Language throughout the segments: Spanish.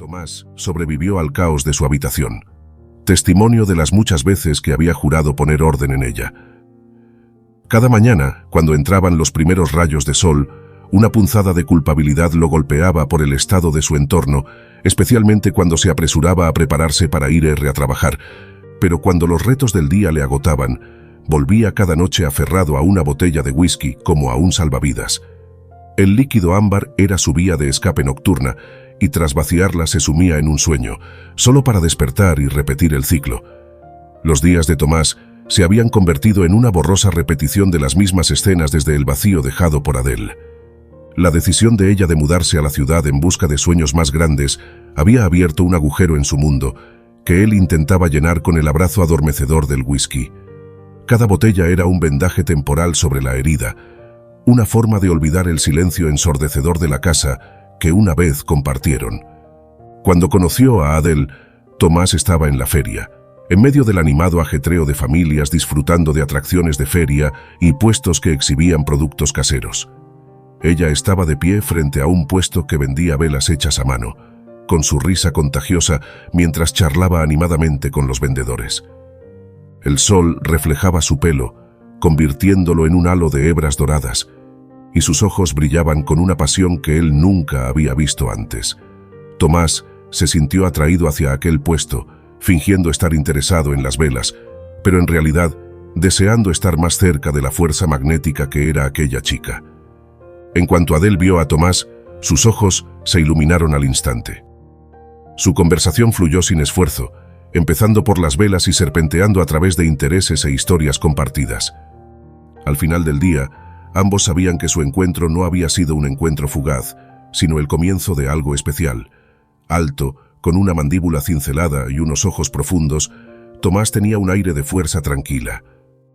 Tomás sobrevivió al caos de su habitación, testimonio de las muchas veces que había jurado poner orden en ella. Cada mañana, cuando entraban los primeros rayos de sol, una punzada de culpabilidad lo golpeaba por el estado de su entorno, especialmente cuando se apresuraba a prepararse para ir a trabajar. Pero cuando los retos del día le agotaban, volvía cada noche aferrado a una botella de whisky como a un salvavidas. El líquido ámbar era su vía de escape nocturna, y tras vaciarla se sumía en un sueño, solo para despertar y repetir el ciclo. Los días de Tomás se habían convertido en una borrosa repetición de las mismas escenas desde el vacío dejado por Adele. La decisión de ella de mudarse a la ciudad en busca de sueños más grandes había abierto un agujero en su mundo, que él intentaba llenar con el abrazo adormecedor del whisky. Cada botella era un vendaje temporal sobre la herida, una forma de olvidar el silencio ensordecedor de la casa que una vez compartieron. Cuando conoció a Adele, Tomás estaba en la feria, en medio del animado ajetreo de familias disfrutando de atracciones de feria y puestos que exhibían productos caseros. Ella estaba de pie frente a un puesto que vendía velas hechas a mano, con su risa contagiosa mientras charlaba animadamente con los vendedores. El sol reflejaba su pelo, convirtiéndolo en un halo de hebras doradas, y sus ojos brillaban con una pasión que él nunca había visto antes. Tomás se sintió atraído hacia aquel puesto, fingiendo estar interesado en las velas, pero en realidad deseando estar más cerca de la fuerza magnética que era aquella chica. En cuanto Adele vio a Tomás, sus ojos se iluminaron al instante. Su conversación fluyó sin esfuerzo, empezando por las velas y serpenteando a través de intereses e historias compartidas. Al final del día, ambos sabían que su encuentro no había sido un encuentro fugaz, sino el comienzo de algo especial. Alto, con una mandíbula cincelada y unos ojos profundos, Tomás tenía un aire de fuerza tranquila.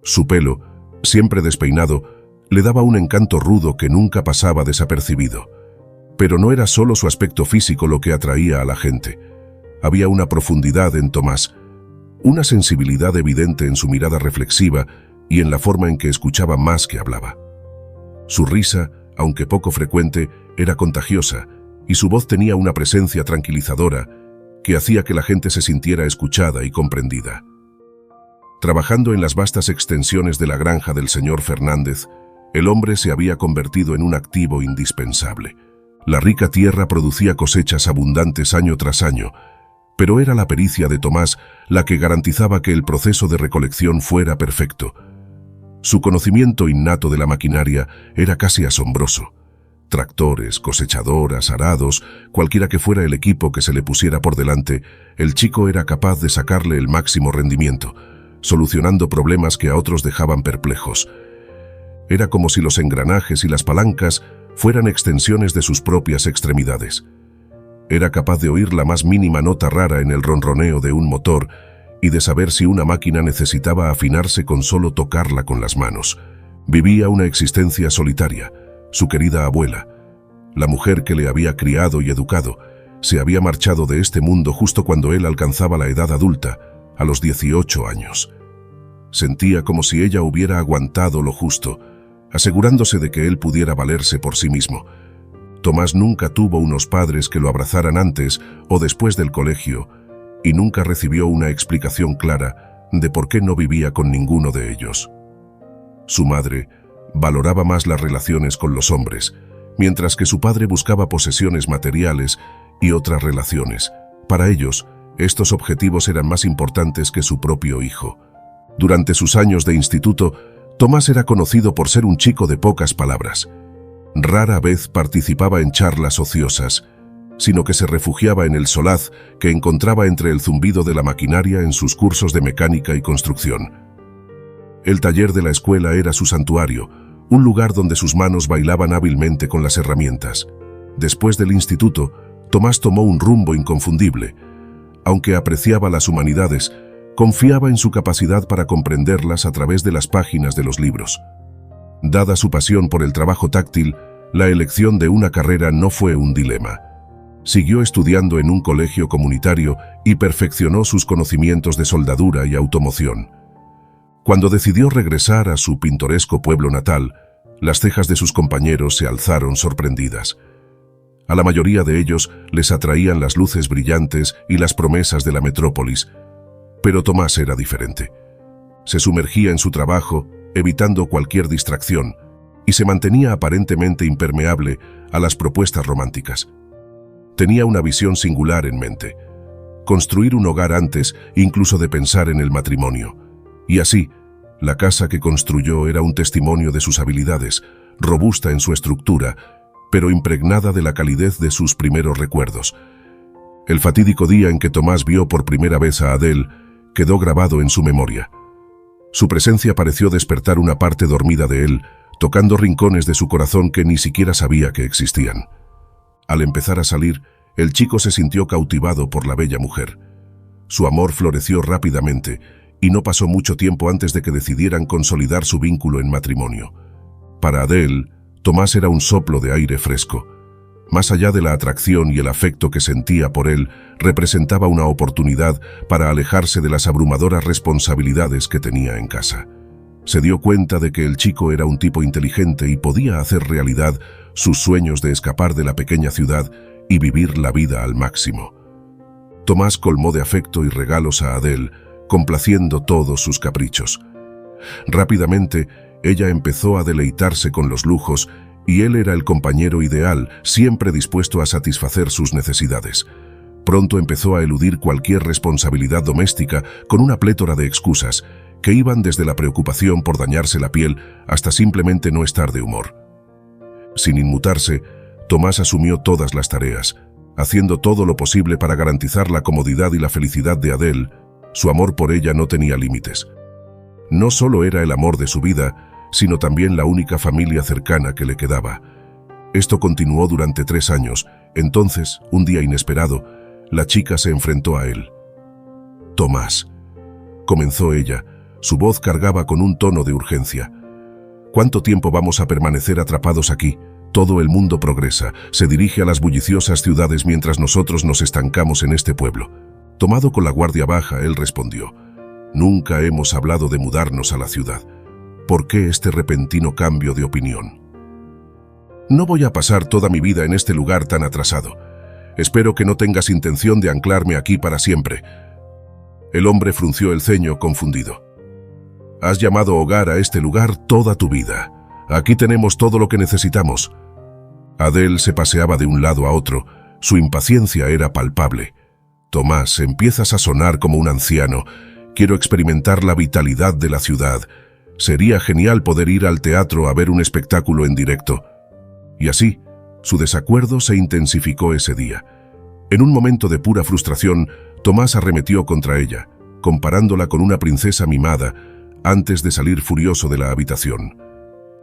Su pelo, siempre despeinado, le daba un encanto rudo que nunca pasaba desapercibido. Pero no era solo su aspecto físico lo que atraía a la gente. Había una profundidad en Tomás, una sensibilidad evidente en su mirada reflexiva y en la forma en que escuchaba más que hablaba. Su risa, aunque poco frecuente, era contagiosa, y su voz tenía una presencia tranquilizadora que hacía que la gente se sintiera escuchada y comprendida. Trabajando en las vastas extensiones de la granja del señor Fernández, el hombre se había convertido en un activo indispensable. La rica tierra producía cosechas abundantes año tras año, pero era la pericia de Tomás la que garantizaba que el proceso de recolección fuera perfecto. Su conocimiento innato de la maquinaria era casi asombroso. Tractores, cosechadoras, arados, cualquiera que fuera el equipo que se le pusiera por delante, el chico era capaz de sacarle el máximo rendimiento, solucionando problemas que a otros dejaban perplejos. Era como si los engranajes y las palancas fueran extensiones de sus propias extremidades. Era capaz de oír la más mínima nota rara en el ronroneo de un motor y de saber si una máquina necesitaba afinarse con solo tocarla con las manos. Vivía una existencia solitaria. Su querida abuela, la mujer que le había criado y educado, se había marchado de este mundo justo cuando él alcanzaba la edad adulta, a los 18 años. Sentía como si ella hubiera aguantado lo justo, asegurándose de que él pudiera valerse por sí mismo. Tomás nunca tuvo unos padres que lo abrazaran antes o después del colegio, y nunca recibió una explicación clara de por qué no vivía con ninguno de ellos. Su madre valoraba más las relaciones con los hombres, mientras que su padre buscaba posesiones materiales y otras relaciones. Para ellos, estos objetivos eran más importantes que su propio hijo. Durante sus años de instituto, Tomás era conocido por ser un chico de pocas palabras. Rara vez participaba en charlas ociosas, sino que se refugiaba en el solaz que encontraba entre el zumbido de la maquinaria en sus cursos de mecánica y construcción. El taller de la escuela era su santuario, un lugar donde sus manos bailaban hábilmente con las herramientas. Después del instituto, Tomás tomó un rumbo inconfundible. Aunque apreciaba las humanidades, confiaba en su capacidad para comprenderlas a través de las páginas de los libros. Dada su pasión por el trabajo táctil, la elección de una carrera no fue un dilema. Siguió estudiando en un colegio comunitario y perfeccionó sus conocimientos de soldadura y automoción. Cuando decidió regresar a su pintoresco pueblo natal, las cejas de sus compañeros se alzaron sorprendidas. A la mayoría de ellos les atraían las luces brillantes y las promesas de la metrópolis, pero Tomás era diferente. Se sumergía en su trabajo, evitando cualquier distracción, y se mantenía aparentemente impermeable a las propuestas románticas. Tenía una visión singular en mente: construir un hogar antes incluso de pensar en el matrimonio. Y así, la casa que construyó era un testimonio de sus habilidades, robusta en su estructura, pero impregnada de la calidez de sus primeros recuerdos. El fatídico día en que Tomás vio por primera vez a Adele quedó grabado en su memoria. Su presencia pareció despertar una parte dormida de él, tocando rincones de su corazón que ni siquiera sabía que existían. Al empezar a salir, el chico se sintió cautivado por la bella mujer. Su amor floreció rápidamente, y no pasó mucho tiempo antes de que decidieran consolidar su vínculo en matrimonio. Para Adele, Tomás era un soplo de aire fresco. Más allá de la atracción y el afecto que sentía por él, representaba una oportunidad para alejarse de las abrumadoras responsabilidades que tenía en casa. Se dio cuenta de que el chico era un tipo inteligente y podía hacer realidad sus sueños de escapar de la pequeña ciudad y vivir la vida al máximo. Tomás colmó de afecto y regalos a Adele, complaciendo todos sus caprichos. Rápidamente, ella empezó a deleitarse con los lujos y él era el compañero ideal, siempre dispuesto a satisfacer sus necesidades. Pronto empezó a eludir cualquier responsabilidad doméstica con una plétora de excusas, que iban desde la preocupación por dañarse la piel hasta simplemente no estar de humor. Sin inmutarse, Tomás asumió todas las tareas, haciendo todo lo posible para garantizar la comodidad y la felicidad de Adele. Su amor por ella no tenía límites. No solo era el amor de su vida, sino también la única familia cercana que le quedaba. Esto continuó durante 3 años. Entonces, un día inesperado, la chica se enfrentó a él. «Tomás», comenzó ella, su voz cargaba con un tono de urgencia. «¿Cuánto tiempo vamos a permanecer atrapados aquí? Todo el mundo progresa, se dirige a las bulliciosas ciudades mientras nosotros nos estancamos en este pueblo». Tomado con la guardia baja, él respondió: «Nunca hemos hablado de mudarnos a la ciudad. ¿Por qué este repentino cambio de opinión? No voy a pasar toda mi vida en este lugar tan atrasado. Espero que no tengas intención de anclarme aquí para siempre». El hombre frunció el ceño, confundido. «Has llamado hogar a este lugar toda tu vida. Aquí tenemos todo lo que necesitamos». Adele se paseaba de un lado a otro. Su impaciencia era palpable. «Tomás, empiezas a sonar como un anciano. Quiero experimentar la vitalidad de la ciudad. Sería genial poder ir al teatro a ver un espectáculo en directo». Y así, su desacuerdo se intensificó ese día. En un momento de pura frustración, Tomás arremetió contra ella, comparándola con una princesa mimada, antes de salir furioso de la habitación.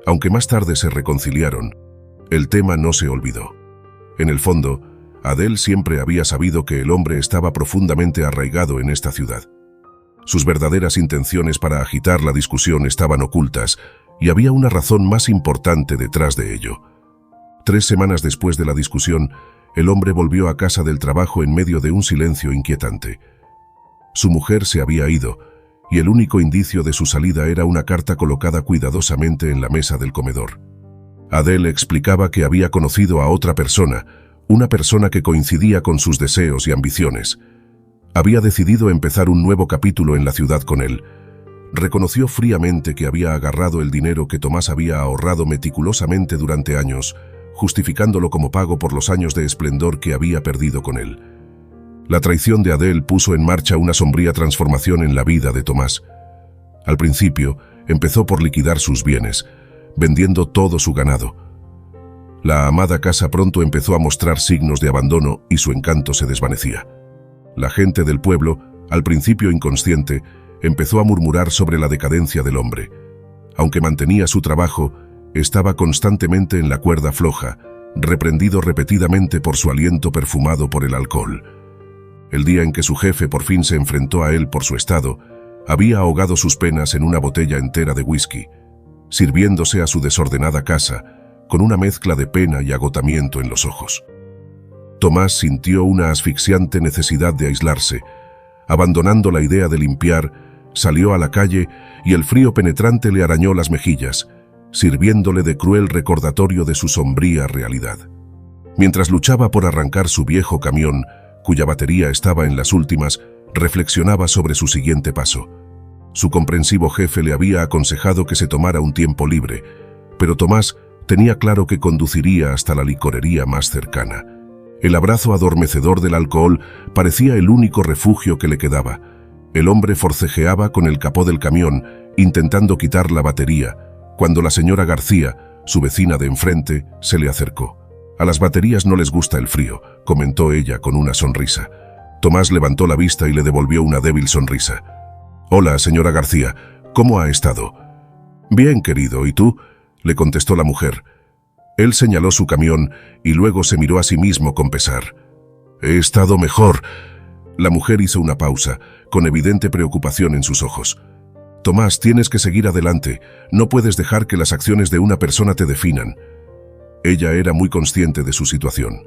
Aunque más tarde se reconciliaron, el tema no se olvidó. En el fondo, Adele siempre había sabido que el hombre estaba profundamente arraigado en esta ciudad. Sus verdaderas intenciones para agitar la discusión estaban ocultas, y había una razón más importante detrás de ello. 3 semanas después de la discusión, el hombre volvió a casa del trabajo en medio de un silencio inquietante. Su mujer se había ido, y el único indicio de su salida era una carta colocada cuidadosamente en la mesa del comedor. Adele explicaba que había conocido a otra persona, una persona que coincidía con sus deseos y ambiciones. Había decidido empezar un nuevo capítulo en la ciudad con él. Reconoció fríamente que había agarrado el dinero que Tomás había ahorrado meticulosamente durante años, justificándolo como pago por los años de esplendor que había perdido con él. La traición de Adele puso en marcha una sombría transformación en la vida de Tomás. Al principio, empezó por liquidar sus bienes, vendiendo todo su ganado. La amada casa pronto empezó a mostrar signos de abandono y su encanto se desvanecía. La gente del pueblo, al principio inconsciente, empezó a murmurar sobre la decadencia del hombre. Aunque mantenía su trabajo, estaba constantemente en la cuerda floja, reprendido repetidamente por su aliento perfumado por el alcohol. El día en que su jefe por fin se enfrentó a él por su estado, había ahogado sus penas en una botella entera de whisky, sirviéndose a su desordenada casa, con una mezcla de pena y agotamiento en los ojos. Tomás sintió una asfixiante necesidad de aislarse. Abandonando la idea de limpiar, salió a la calle y el frío penetrante le arañó las mejillas, sirviéndole de cruel recordatorio de su sombría realidad. Mientras luchaba por arrancar su viejo camión, cuya batería estaba en las últimas, reflexionaba sobre su siguiente paso. Su comprensivo jefe le había aconsejado que se tomara un tiempo libre, pero Tomás tenía claro que conduciría hasta la licorería más cercana. El abrazo adormecedor del alcohol parecía el único refugio que le quedaba. El hombre forcejeaba con el capó del camión, intentando quitar la batería, cuando la señora García, su vecina de enfrente, se le acercó. «A las baterías no les gusta el frío», comentó ella con una sonrisa. Tomás levantó la vista y le devolvió una débil sonrisa. «Hola, señora García, ¿cómo ha estado?» «Bien, querido, ¿y tú?», le contestó la mujer. Él señaló su camión y luego se miró a sí mismo con pesar. «He estado mejor». La mujer hizo una pausa, con evidente preocupación en sus ojos. «Tomás, tienes que seguir adelante. No puedes dejar que las acciones de una persona te definan». Ella era muy consciente de su situación.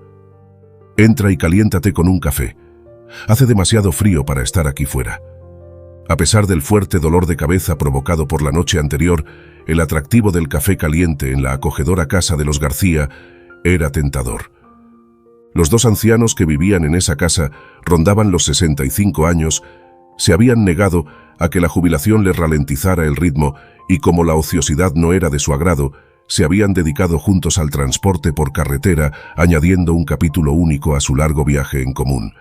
«Entra y caliéntate con un café. Hace demasiado frío para estar aquí fuera». A pesar del fuerte dolor de cabeza provocado por la noche anterior, el atractivo del café caliente en la acogedora casa de los García era tentador. Los dos ancianos que vivían en esa casa rondaban los 65 años, se habían negado a que la jubilación les ralentizara el ritmo y como la ociosidad no era de su agrado, se habían dedicado juntos al transporte por carretera, añadiendo un capítulo único a su largo viaje en común.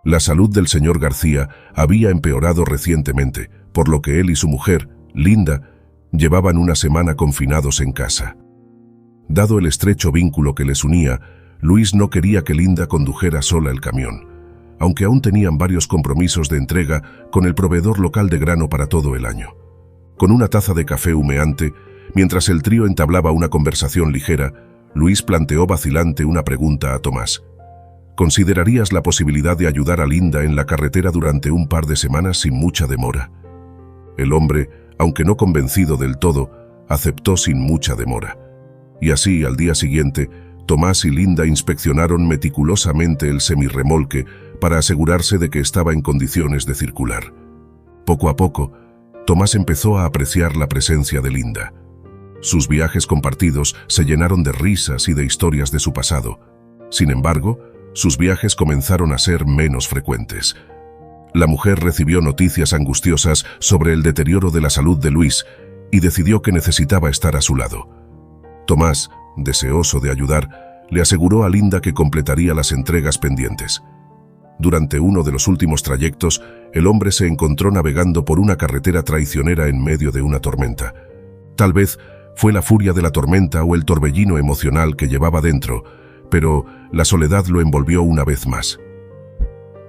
La salud del señor García había empeorado recientemente, por lo que él y su mujer, Linda, llevaban una semana confinados en casa. Dado el estrecho vínculo que les unía, Luis no quería que Linda condujera sola el camión, aunque aún tenían varios compromisos de entrega con el proveedor local de grano para todo el año. Con una taza de café humeante, mientras el trío entablaba una conversación ligera, Luis planteó vacilante una pregunta a Tomás. ¿Considerarías la posibilidad de ayudar a Linda en la carretera durante un par de semanas sin mucha demora? El hombre, aunque no convencido del todo, aceptó sin mucha demora. Y así, al día siguiente, Tomás y Linda inspeccionaron meticulosamente el semirremolque para asegurarse de que estaba en condiciones de circular. Poco a poco, Tomás empezó a apreciar la presencia de Linda. Sus viajes compartidos se llenaron de risas y de historias de su pasado. Sin embargo, sus viajes comenzaron a ser menos frecuentes. La mujer recibió noticias angustiosas sobre el deterioro de la salud de Luis y decidió que necesitaba estar a su lado. Tomás, deseoso de ayudar, le aseguró a Linda que completaría las entregas pendientes. Durante uno de los últimos trayectos, el hombre se encontró navegando por una carretera traicionera en medio de una tormenta. Tal vez fue la furia de la tormenta o el torbellino emocional que llevaba dentro, pero la soledad lo envolvió una vez más.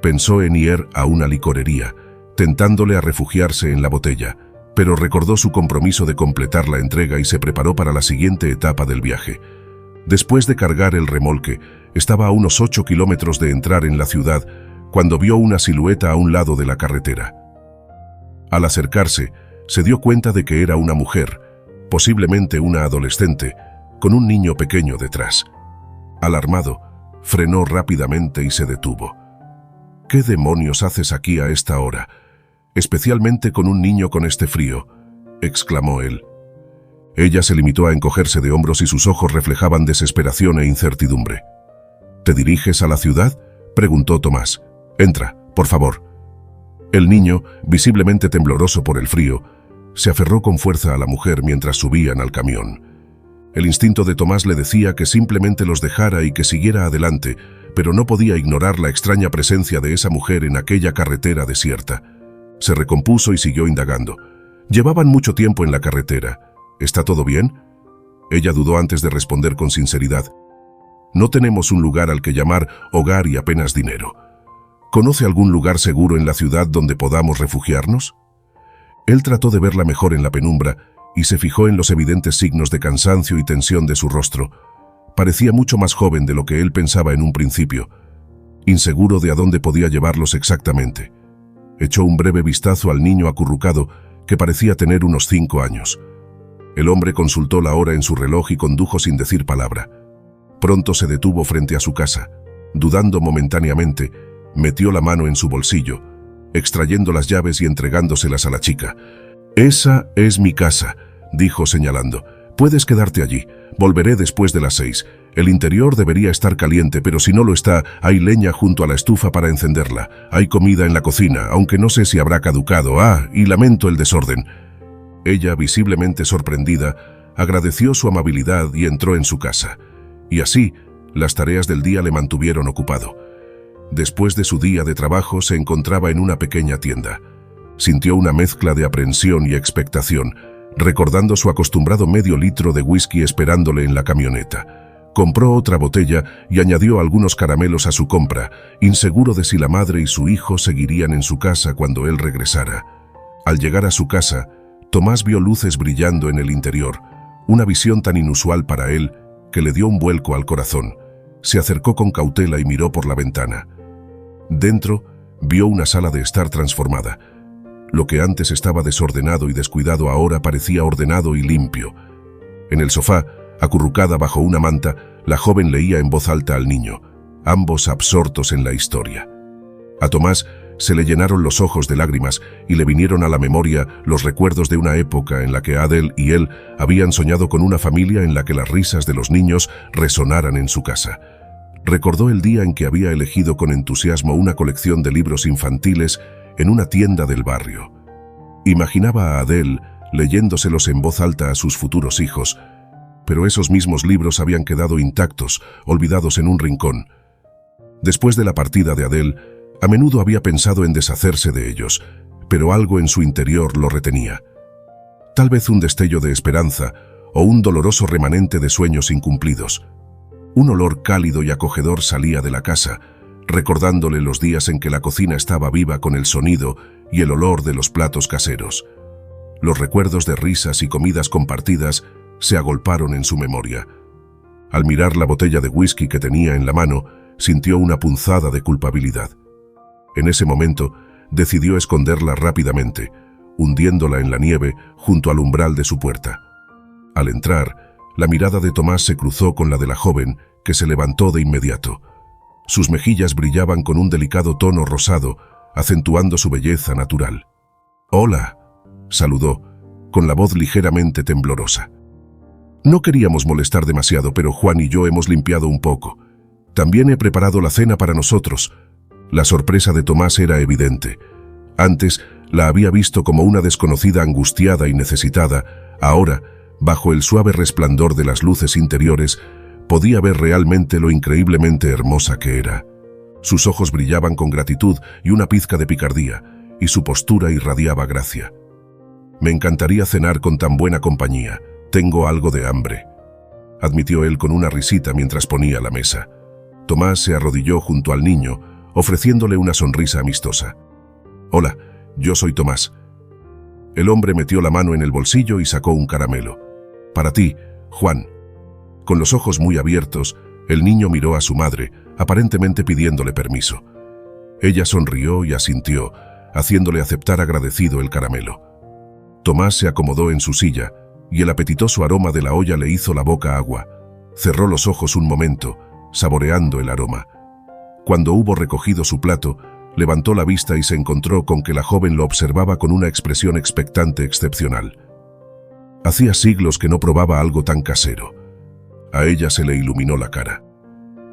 Pensó en ir a una licorería, tentándole a refugiarse en la botella, pero recordó su compromiso de completar la entrega y se preparó para la siguiente etapa del viaje. Después de cargar el remolque, estaba a unos 8 kilómetros de entrar en la ciudad cuando vio una silueta a un lado de la carretera. Al acercarse, se dio cuenta de que era una mujer, posiblemente una adolescente, con un niño pequeño detrás. Alarmado, frenó rápidamente y se detuvo. «¿Qué demonios haces aquí a esta hora? Especialmente con un niño con este frío», exclamó él. Ella se limitó a encogerse de hombros y sus ojos reflejaban desesperación e incertidumbre. «¿Te diriges a la ciudad?», preguntó Tomás. «Entra, por favor». El niño, visiblemente tembloroso por el frío, se aferró con fuerza a la mujer mientras subían al camión. El instinto de Tomás le decía que simplemente los dejara y que siguiera adelante, pero no podía ignorar la extraña presencia de esa mujer en aquella carretera desierta. Se recompuso y siguió indagando. Llevaban mucho tiempo en la carretera. ¿Está todo bien?, ella dudó antes de responder con sinceridad. «No tenemos un lugar al que llamar hogar y apenas dinero. ¿Conoce algún lugar seguro en la ciudad donde podamos refugiarnos?». Él trató de verla mejor en la penumbra y se fijó en los evidentes signos de cansancio y tensión de su rostro. Parecía mucho más joven de lo que él pensaba en un principio, inseguro de a dónde podía llevarlos exactamente. Echó un breve vistazo al niño acurrucado, que parecía tener unos 5 años. El hombre consultó la hora en su reloj y condujo sin decir palabra. Pronto se detuvo frente a su casa. Dudando momentáneamente, metió la mano en su bolsillo, extrayendo las llaves y entregándoselas a la chica. «Esa es mi casa», dijo señalando. «Puedes quedarte allí. Volveré después de las 6. El interior debería estar caliente, pero si no lo está, hay leña junto a la estufa para encenderla. Hay comida en la cocina, aunque no sé si habrá caducado. Y lamento el desorden». Ella, visiblemente sorprendida, agradeció su amabilidad y entró en su casa. Y así, las tareas del día le mantuvieron ocupado. Después de su día de trabajo, se encontraba en una pequeña tienda. Sintió una mezcla de aprensión y expectación, recordando su acostumbrado medio litro de whisky esperándole en la camioneta. Compró otra botella y añadió algunos caramelos a su compra, inseguro de si la madre y su hijo seguirían en su casa cuando él regresara. Al llegar a su casa, Tomás vio luces brillando en el interior, una visión tan inusual para él que le dio un vuelco al corazón. Se acercó con cautela y miró por la ventana. Dentro, vio una sala de estar transformada. Lo que antes estaba desordenado y descuidado ahora parecía ordenado y limpio. En el sofá, acurrucada bajo una manta, la joven leía en voz alta al niño, ambos absortos en la historia. A Tomás se le llenaron los ojos de lágrimas y le vinieron a la memoria los recuerdos de una época en la que Adele y él habían soñado con una familia en la que las risas de los niños resonaran en su casa. Recordó el día en que había elegido con entusiasmo una colección de libros infantiles en una tienda del barrio. Imaginaba a Adele leyéndoselos en voz alta a sus futuros hijos, pero esos mismos libros habían quedado intactos, olvidados en un rincón. Después de la partida de Adele, a menudo había pensado en deshacerse de ellos, pero algo en su interior lo retenía. Tal vez un destello de esperanza o un doloroso remanente de sueños incumplidos. Un olor cálido y acogedor salía de la casa, recordándole los días en que la cocina estaba viva con el sonido y el olor de los platos caseros. Los recuerdos de risas y comidas compartidas se agolparon en su memoria. Al mirar la botella de whisky que tenía en la mano, sintió una punzada de culpabilidad. En ese momento, decidió esconderla rápidamente, hundiéndola en la nieve junto al umbral de su puerta. Al entrar, la mirada de Tomás se cruzó con la de la joven, que se levantó de inmediato. Sus mejillas brillaban con un delicado tono rosado, acentuando su belleza natural. «Hola», saludó, con la voz ligeramente temblorosa. «No queríamos molestar demasiado, pero Juan y yo hemos limpiado un poco. También he preparado la cena para nosotros». La sorpresa de Tomás era evidente. Antes la había visto como una desconocida angustiada y necesitada. Ahora, bajo el suave resplandor de las luces interiores, podía ver realmente lo increíblemente hermosa que era. Sus ojos brillaban con gratitud y una pizca de picardía, y su postura irradiaba gracia. «Me encantaría cenar con tan buena compañía. Tengo algo de hambre», admitió él con una risita mientras ponía la mesa. Tomás se arrodilló junto al niño, ofreciéndole una sonrisa amistosa. «Hola, yo soy Tomás». El hombre metió la mano en el bolsillo y sacó un caramelo. «Para ti, Juan». Con los ojos muy abiertos, el niño miró a su madre, aparentemente pidiéndole permiso. Ella sonrió y asintió, haciéndole aceptar agradecido el caramelo. Tomás se acomodó en su silla, y el apetitoso aroma de la olla le hizo la boca agua. Cerró los ojos un momento, saboreando el aroma. Cuando hubo recogido su plato, levantó la vista y se encontró con que la joven lo observaba con una expresión expectante excepcional. Hacía siglos que no probaba algo tan casero. A ella se le iluminó la cara.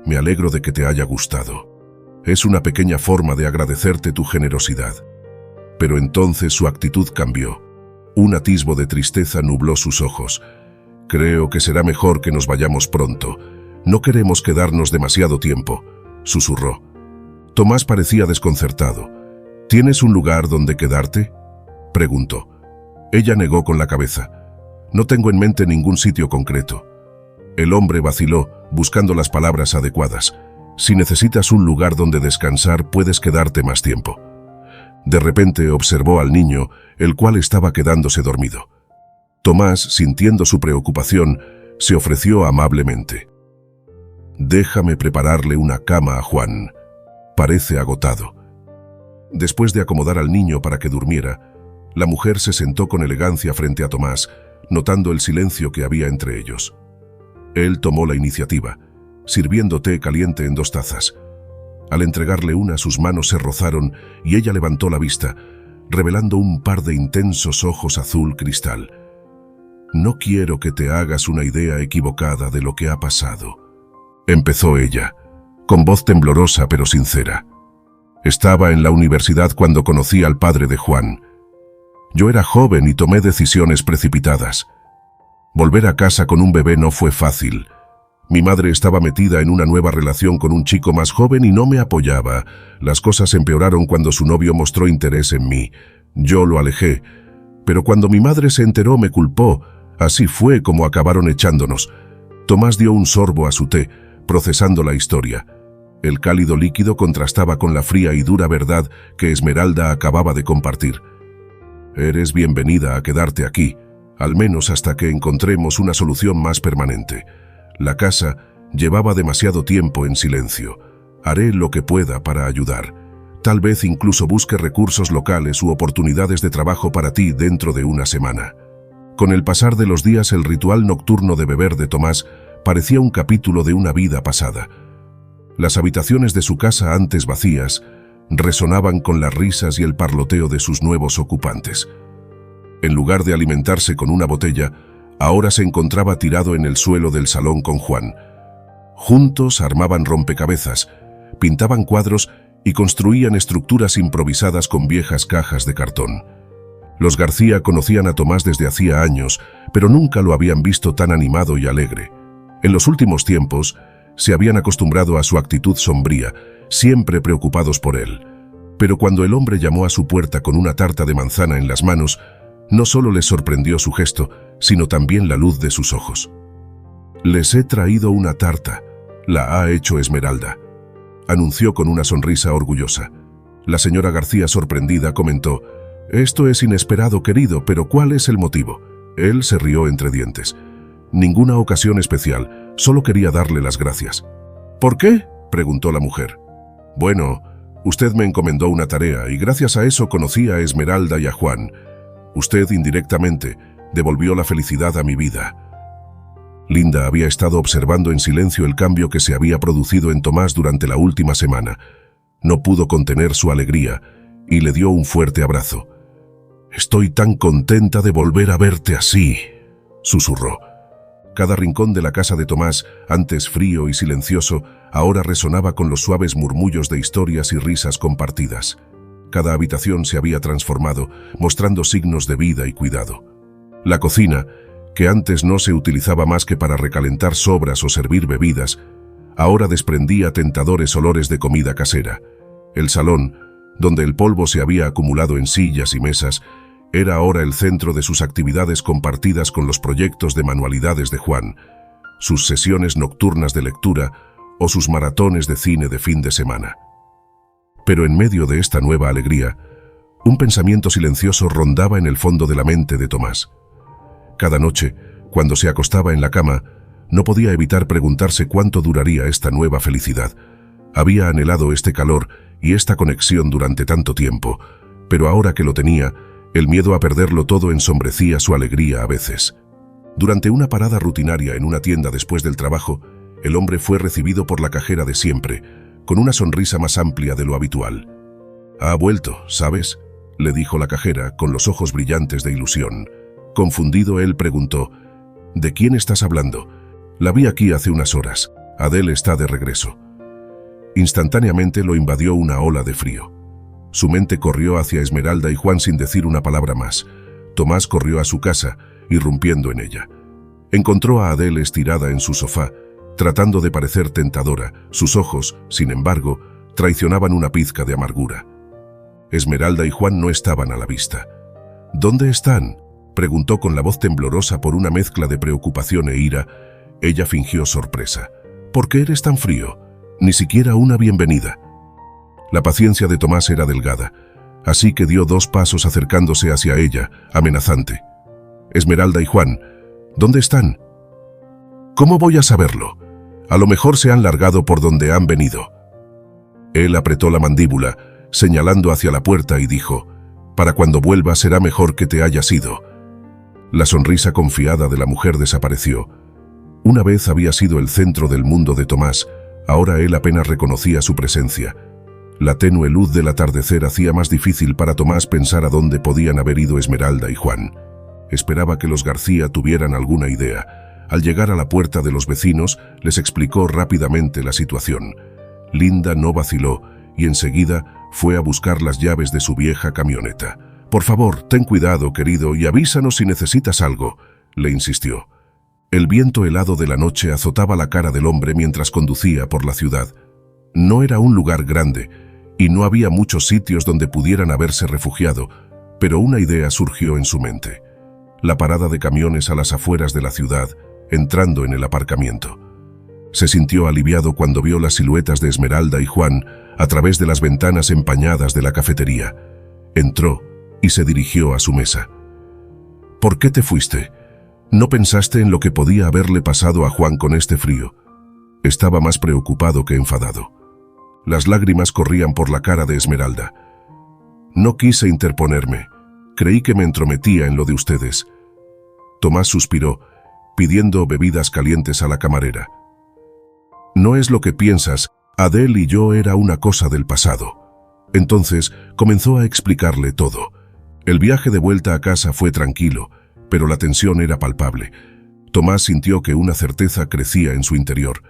«Me alegro de que te haya gustado. Es una pequeña forma de agradecerte tu generosidad». Pero entonces su actitud cambió. Un atisbo de tristeza nubló sus ojos. «Creo que será mejor que nos vayamos pronto. No queremos quedarnos demasiado tiempo», susurró. Tomás parecía desconcertado. «¿Tienes un lugar donde quedarte?», preguntó. Ella negó con la cabeza. «No tengo en mente ningún sitio concreto». El hombre vaciló, buscando las palabras adecuadas. «Si necesitas un lugar donde descansar, puedes quedarte más tiempo». De repente observó al niño, el cual estaba quedándose dormido. Tomás, sintiendo su preocupación, se ofreció amablemente. «Déjame prepararle una cama a Juan. Parece agotado». Después de acomodar al niño para que durmiera, la mujer se sentó con elegancia frente a Tomás, notando el silencio que había entre ellos. Él tomó la iniciativa, sirviendo té caliente en 2 tazas. Al entregarle una, sus manos se rozaron y ella levantó la vista, revelando un par de intensos ojos azul cristal. «No quiero que te hagas una idea equivocada de lo que ha pasado», empezó ella, con voz temblorosa pero sincera. Estaba en la universidad cuando conocí al padre de Juan. Yo era joven y tomé decisiones precipitadas. Volver a casa con un bebé no fue fácil. Mi madre estaba metida en una nueva relación con un chico más joven y no me apoyaba. Las cosas empeoraron cuando su novio mostró interés en mí. Yo lo alejé, pero cuando mi madre se enteró me culpó. Así fue como acabaron echándonos. Tomás dio un sorbo a su té, procesando la historia. El cálido líquido contrastaba con la fría y dura verdad que Esmeralda acababa de compartir. Eres bienvenida a quedarte aquí, al menos hasta que encontremos una solución más permanente. La casa llevaba demasiado tiempo en silencio. Haré lo que pueda para ayudar. Tal vez incluso busque recursos locales u oportunidades de trabajo para ti dentro de una semana. Con el pasar de los días, el ritual nocturno de beber de Tomás parecía un capítulo de una vida pasada. Las habitaciones de su casa, antes vacías, resonaban con las risas y el parloteo de sus nuevos ocupantes. En lugar de alimentarse con una botella, ahora se encontraba tirado en el suelo del salón con Juan. Juntos armaban rompecabezas, pintaban cuadros y construían estructuras improvisadas con viejas cajas de cartón. Los García conocían a Tomás desde hacía años, pero nunca lo habían visto tan animado y alegre. En los últimos tiempos, se habían acostumbrado a su actitud sombría, siempre preocupados por él. Pero cuando el hombre llamó a su puerta con una tarta de manzana en las manos, no solo les sorprendió su gesto, sino también la luz de sus ojos. «Les he traído una tarta. La ha hecho Esmeralda», anunció con una sonrisa orgullosa. La señora García, sorprendida, comentó: «Esto es inesperado, querido, pero ¿cuál es el motivo?». Él se rió entre dientes. «Ninguna ocasión especial, solo quería darle las gracias». «¿Por qué?», preguntó la mujer. «Bueno, usted me encomendó una tarea y gracias a eso conocí a Esmeralda y a Juan. Usted, indirectamente, devolvió la felicidad a mi vida». Linda había estado observando en silencio el cambio que se había producido en Tomás durante la última semana. No pudo contener su alegría y le dio un fuerte abrazo. «Estoy tan contenta de volver a verte así», susurró. Cada rincón de la casa de Tomás, antes frío y silencioso, ahora resonaba con los suaves murmullos de historias y risas compartidas. Cada habitación se había transformado, mostrando signos de vida y cuidado. La cocina, que antes no se utilizaba más que para recalentar sobras o servir bebidas, ahora desprendía tentadores olores de comida casera. El salón, donde el polvo se había acumulado en sillas y mesas, era ahora el centro de sus actividades compartidas con los proyectos de manualidades de Juan, sus sesiones nocturnas de lectura o sus maratones de cine de fin de semana. Pero en medio de esta nueva alegría, un pensamiento silencioso rondaba en el fondo de la mente de Tomás. Cada noche, cuando se acostaba en la cama, no podía evitar preguntarse cuánto duraría esta nueva felicidad. Había anhelado este calor y esta conexión durante tanto tiempo, pero ahora que lo tenía, el miedo a perderlo todo ensombrecía su alegría a veces. Durante una parada rutinaria en una tienda después del trabajo, el hombre fue recibido por la cajera de siempre, con una sonrisa más amplia de lo habitual. «Ha vuelto, ¿sabes?», le dijo la cajera, con los ojos brillantes de ilusión. Confundido, él preguntó: «¿De quién estás hablando?». «La vi aquí hace unas horas. Adele está de regreso». Instantáneamente lo invadió una ola de frío. Su mente corrió hacia Esmeralda y Juan sin decir una palabra más. Tomás corrió a su casa, irrumpiendo en ella. Encontró a Adele estirada en su sofá, tratando de parecer tentadora. Sus ojos, sin embargo, traicionaban una pizca de amargura. Esmeralda y Juan no estaban a la vista. «¿Dónde están?», preguntó con la voz temblorosa por una mezcla de preocupación e ira. Ella fingió sorpresa. «¿Por qué eres tan frío? Ni siquiera una bienvenida». La paciencia de Tomás era delgada, así que dio 2 pasos acercándose hacia ella, amenazante. «Esmeralda y Juan, ¿dónde están?». «¿Cómo voy a saberlo? A lo mejor se han largado por donde han venido». Él apretó la mandíbula, señalando hacia la puerta, y dijo: «Para cuando vuelva será mejor que te hayas ido». La sonrisa confiada de la mujer desapareció. Una vez había sido el centro del mundo de Tomás, ahora él apenas reconocía su presencia. La tenue luz del atardecer hacía más difícil para Tomás pensar a dónde podían haber ido Esmeralda y Juan. Esperaba que los García tuvieran alguna idea, Al llegar a la puerta de los vecinos, les explicó rápidamente la situación. Linda no vaciló y enseguida fue a buscar las llaves de su vieja camioneta. «Por favor, ten cuidado, querido, y avísanos si necesitas algo», le insistió. El viento helado de la noche azotaba la cara del hombre mientras conducía por la ciudad. No era un lugar grande y no había muchos sitios donde pudieran haberse refugiado, pero una idea surgió en su mente. La parada de camiones a las afueras de la ciudad, entrando en el aparcamiento. Se sintió aliviado cuando vio las siluetas de Esmeralda y Juan a través de las ventanas empañadas de la cafetería. Entró y se dirigió a su mesa. «¿Por qué te fuiste? ¿No pensaste en lo que podía haberle pasado a Juan con este frío?» Estaba más preocupado que enfadado. Las lágrimas corrían por la cara de Esmeralda. «No quise interponerme. Creí que me entrometía en lo de ustedes». Tomás suspiró, pidiendo bebidas calientes a la camarera. «No es lo que piensas, Adele y yo era una cosa del pasado». Entonces comenzó a explicarle todo. El viaje de vuelta a casa fue tranquilo, pero la tensión era palpable. Tomás sintió que una certeza crecía en su interior.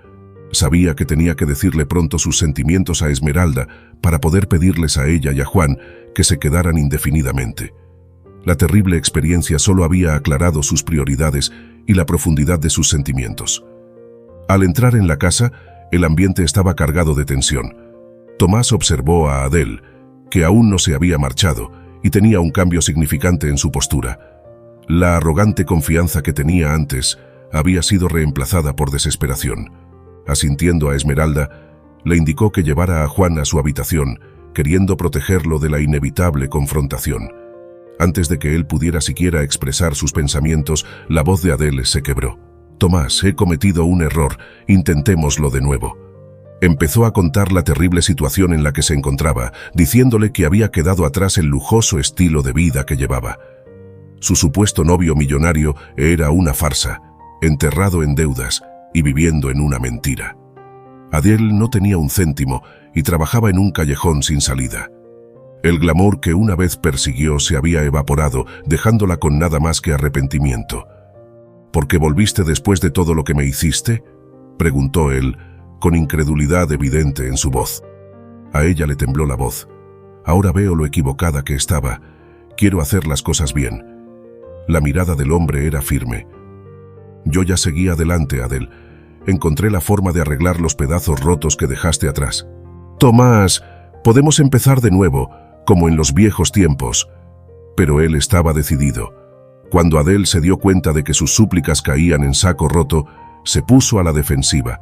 Sabía que tenía que decirle pronto sus sentimientos a Esmeralda para poder pedirles a ella y a Juan que se quedaran indefinidamente. La terrible experiencia solo había aclarado sus prioridades y la profundidad de sus sentimientos. Al entrar en la casa, el ambiente estaba cargado de tensión. Tomás observó a Adele, que aún no se había marchado, y tenía un cambio significante en su postura. La arrogante confianza que tenía antes había sido reemplazada por desesperación. Asintiendo a Esmeralda, le indicó que llevara a Juan a su habitación, queriendo protegerlo de la inevitable confrontación. Antes de que él pudiera siquiera expresar sus pensamientos, la voz de Adele se quebró. «Tomás, he cometido un error, intentémoslo de nuevo». Empezó a contar la terrible situación en la que se encontraba, diciéndole que había quedado atrás el lujoso estilo de vida que llevaba. Su supuesto novio millonario era una farsa, enterrado en deudas y viviendo en una mentira. Adele no tenía un céntimo y trabajaba en un callejón sin salida. El glamour que una vez persiguió se había evaporado, dejándola con nada más que arrepentimiento. «¿Por qué volviste después de todo lo que me hiciste?», preguntó él, con incredulidad evidente en su voz. A ella le tembló la voz. «Ahora veo lo equivocada que estaba. Quiero hacer las cosas bien». La mirada del hombre era firme. «Yo ya seguí adelante, Adele. Encontré la forma de arreglar los pedazos rotos que dejaste atrás». «Tomás, podemos empezar de nuevo, como en los viejos tiempos». Pero él estaba decidido. Cuando Adele se dio cuenta de que sus súplicas caían en saco roto, se puso a la defensiva.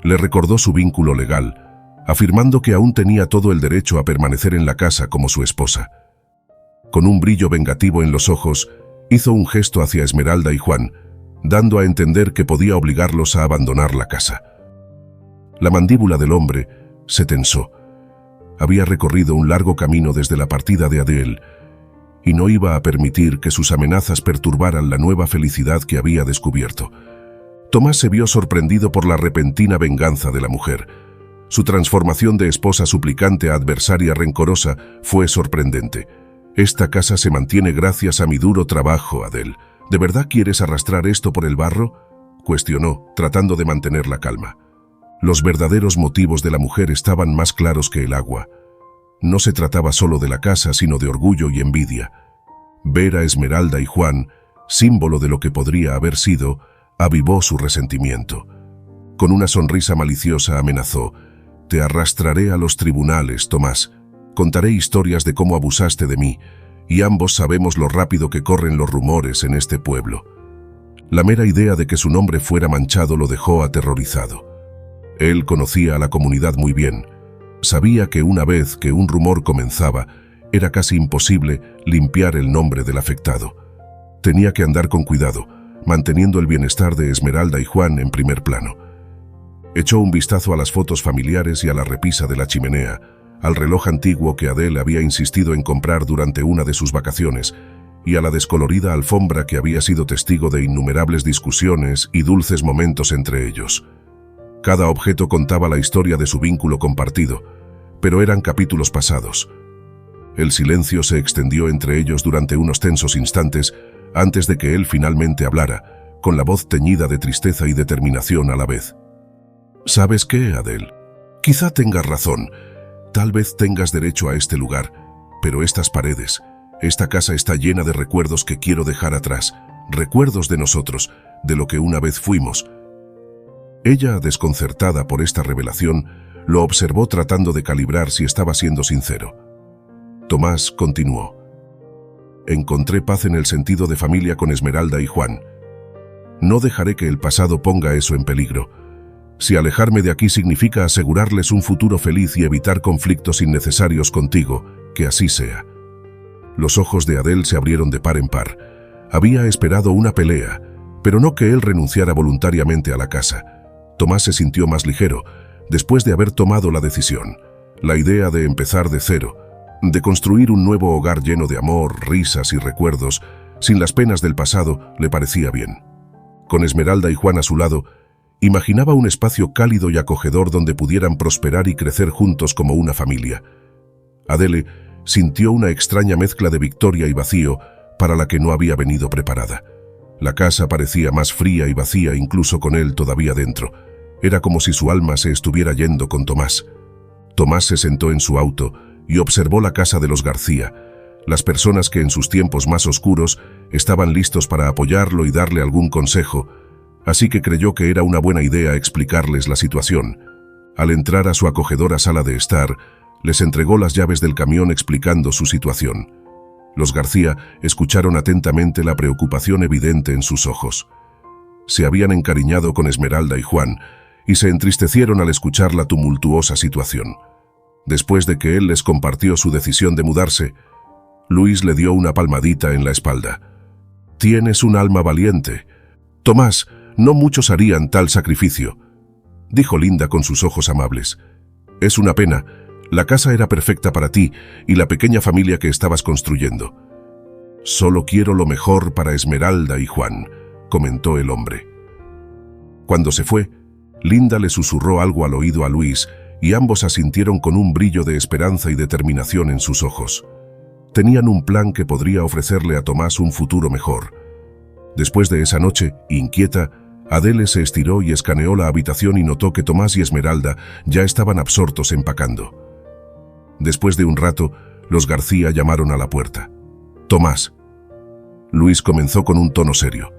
Le recordó su vínculo legal, afirmando que aún tenía todo el derecho a permanecer en la casa como su esposa. Con un brillo vengativo en los ojos, hizo un gesto hacia Esmeralda y Juan, dando a entender que podía obligarlos a abandonar la casa. La mandíbula del hombre se tensó. Había recorrido un largo camino desde la partida de Adele, y no iba a permitir que sus amenazas perturbaran la nueva felicidad que había descubierto. Tomás se vio sorprendido por la repentina venganza de la mujer. Su transformación de esposa suplicante a adversaria rencorosa fue sorprendente. «Esta casa se mantiene gracias a mi duro trabajo, Adele. ¿De verdad quieres arrastrar esto por el barro?», cuestionó, tratando de mantener la calma. Los verdaderos motivos de la mujer estaban más claros que el agua. No se trataba solo de la casa, sino de orgullo y envidia. Ver a Esmeralda y Juan, símbolo de lo que podría haber sido, avivó su resentimiento. Con una sonrisa maliciosa amenazó: «Te arrastraré a los tribunales, Tomás. Contaré historias de cómo abusaste de mí, y ambos sabemos lo rápido que corren los rumores en este pueblo». La mera idea de que su nombre fuera manchado lo dejó aterrorizado. Él conocía a la comunidad muy bien. Sabía que una vez que un rumor comenzaba, era casi imposible limpiar el nombre del afectado. Tenía que andar con cuidado, manteniendo el bienestar de Esmeralda y Juan en primer plano. Echó un vistazo a las fotos familiares y a la repisa de la chimenea, al reloj antiguo que Adele había insistido en comprar durante una de sus vacaciones, y a la descolorida alfombra que había sido testigo de innumerables discusiones y dulces momentos entre ellos. Cada objeto contaba la historia de su vínculo compartido, pero eran capítulos pasados. El silencio se extendió entre ellos durante unos tensos instantes antes de que él finalmente hablara, con la voz teñida de tristeza y determinación a la vez. ¿Sabes qué, Adele? Quizá tengas razón. Tal vez tengas derecho a este lugar, pero estas paredes, esta casa está llena de recuerdos que quiero dejar atrás, recuerdos de nosotros, de lo que una vez fuimos. Ella, desconcertada por esta revelación, lo observó tratando de calibrar si estaba siendo sincero. Tomás continuó. Encontré paz en el sentido de familia con Esmeralda y Juan. No dejaré que el pasado ponga eso en peligro. Si alejarme de aquí significa asegurarles un futuro feliz y evitar conflictos innecesarios contigo, que así sea. Los ojos de Adele se abrieron de par en par. Había esperado una pelea, pero no que él renunciara voluntariamente a la casa. Tomás se sintió más ligero, después de haber tomado la decisión. La idea de empezar de cero, de construir un nuevo hogar lleno de amor, risas y recuerdos, sin las penas del pasado, le parecía bien. Con Esmeralda y Juan a su lado, imaginaba un espacio cálido y acogedor donde pudieran prosperar y crecer juntos como una familia. Adele sintió una extraña mezcla de victoria y vacío para la que no había venido preparada. La casa parecía más fría y vacía incluso con él todavía dentro. Era como si su alma se estuviera yendo con Tomás. Tomás se sentó en su auto y observó la casa de los García, las personas que en sus tiempos más oscuros estaban listos para apoyarlo y darle algún consejo, así que creyó que era una buena idea explicarles la situación. Al entrar a su acogedora sala de estar, les entregó las llaves del camión explicando su situación. Los García escucharon atentamente la preocupación evidente en sus ojos. Se habían encariñado con Esmeralda y Juan, y se entristecieron al escuchar la tumultuosa situación. Después de que él les compartió su decisión de mudarse, Luis le dio una palmadita en la espalda. «Tienes un alma valiente. Tomás, no muchos harían tal sacrificio», dijo Linda con sus ojos amables. «Es una pena. La casa era perfecta para ti y la pequeña familia que estabas construyendo». «Solo quiero lo mejor para Esmeralda y Juan», comentó el hombre. Cuando se fue, Linda le susurró algo al oído a Luis y ambos asintieron con un brillo de esperanza y determinación en sus ojos. Tenían un plan que podría ofrecerle a Tomás un futuro mejor. Después de esa noche, inquieta, Adele se estiró y escaneó la habitación y notó que Tomás y Esmeralda ya estaban absortos empacando. Después de un rato, los García llamaron a la puerta. «Tomás». Luis comenzó con un tono serio.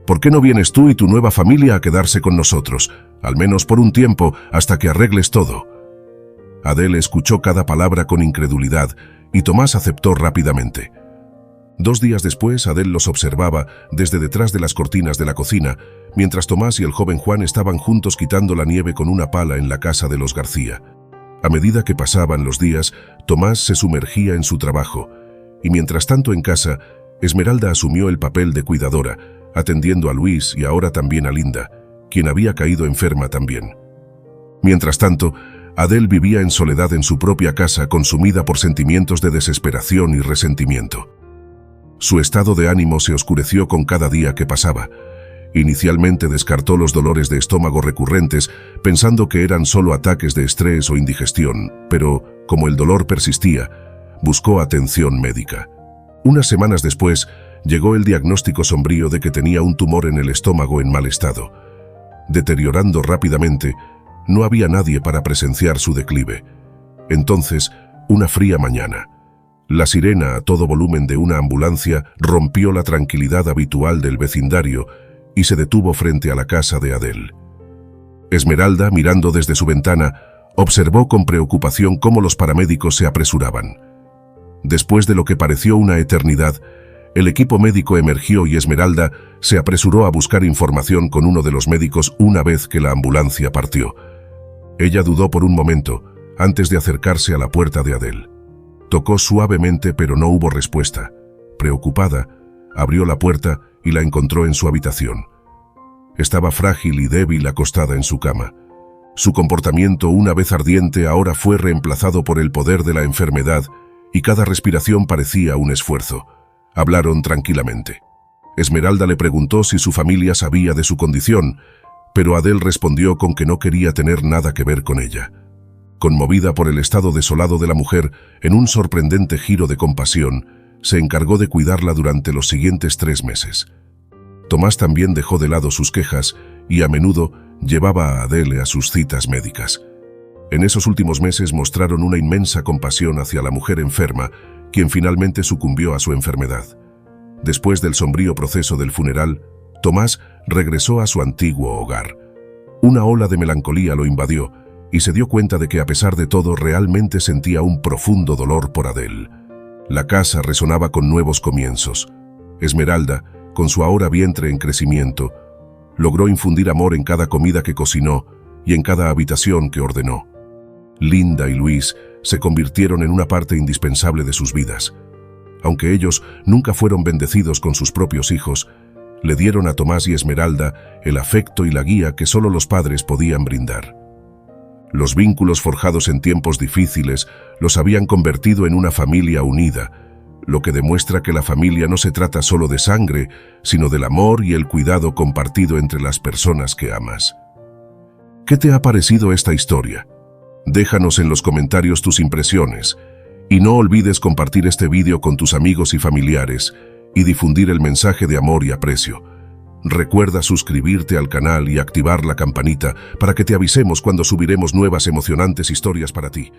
«¿Por qué no vienes tú y tu nueva familia a quedarse con nosotros, al menos por un tiempo, hasta que arregles todo?» Adele escuchó cada palabra con incredulidad y Tomás aceptó rápidamente. 2 días después, Adele los observaba desde detrás de las cortinas de la cocina, mientras Tomás y el joven Juan estaban juntos quitando la nieve con una pala en la casa de los García. A medida que pasaban los días, Tomás se sumergía en su trabajo, y mientras tanto en casa, Esmeralda asumió el papel de cuidadora, atendiendo a Luis y ahora también a Linda, quien había caído enferma también. Mientras tanto, Adele vivía en soledad en su propia casa, consumida por sentimientos de desesperación y resentimiento. Su estado de ánimo se oscureció con cada día que pasaba. Inicialmente descartó los dolores de estómago recurrentes, pensando que eran solo ataques de estrés o indigestión, pero, como el dolor persistía, buscó atención médica. Unas semanas después, llegó el diagnóstico sombrío de que tenía un tumor en el estómago en mal estado. Deteriorando rápidamente, no había nadie para presenciar su declive. Entonces, una fría mañana, la sirena a todo volumen de una ambulancia rompió la tranquilidad habitual del vecindario y se detuvo frente a la casa de Adele. Esmeralda, mirando desde su ventana, observó con preocupación cómo los paramédicos se apresuraban. Después de lo que pareció una eternidad, el equipo médico emergió y Esmeralda se apresuró a buscar información con uno de los médicos una vez que la ambulancia partió. Ella dudó por un momento antes de acercarse a la puerta de Adele. Tocó suavemente, pero no hubo respuesta. Preocupada, abrió la puerta y la encontró en su habitación. Estaba frágil y débil acostada en su cama. Su comportamiento, una vez ardiente, ahora fue reemplazado por el poder de la enfermedad y cada respiración parecía un esfuerzo. Hablaron tranquilamente. Esmeralda le preguntó si su familia sabía de su condición, pero Adele respondió con que no quería tener nada que ver con ella. Conmovida por el estado desolado de la mujer, en un sorprendente giro de compasión, se encargó de cuidarla durante los siguientes 3 meses. Tomás también dejó de lado sus quejas y a menudo llevaba a Adele a sus citas médicas. En esos últimos meses mostraron una inmensa compasión hacia la mujer enferma, quien finalmente sucumbió a su enfermedad. Después del sombrío proceso del funeral, Tomás regresó a su antiguo hogar. Una ola de melancolía lo invadió y se dio cuenta de que a pesar de todo realmente sentía un profundo dolor por Adele. La casa resonaba con nuevos comienzos. Esmeralda, con su ahora vientre en crecimiento, logró infundir amor en cada comida que cocinó y en cada habitación que ordenó. Linda y Luis se convirtieron en una parte indispensable de sus vidas. Aunque ellos nunca fueron bendecidos con sus propios hijos, le dieron a Tomás y Esmeralda el afecto y la guía que solo los padres podían brindar. Los vínculos forjados en tiempos difíciles los habían convertido en una familia unida, lo que demuestra que la familia no se trata solo de sangre, sino del amor y el cuidado compartido entre las personas que amas. ¿Qué te ha parecido esta historia? Déjanos en los comentarios tus impresiones y no olvides compartir este vídeo con tus amigos y familiares y difundir el mensaje de amor y aprecio. Recuerda suscribirte al canal y activar la campanita para que te avisemos cuando subiremos nuevas emocionantes historias para ti.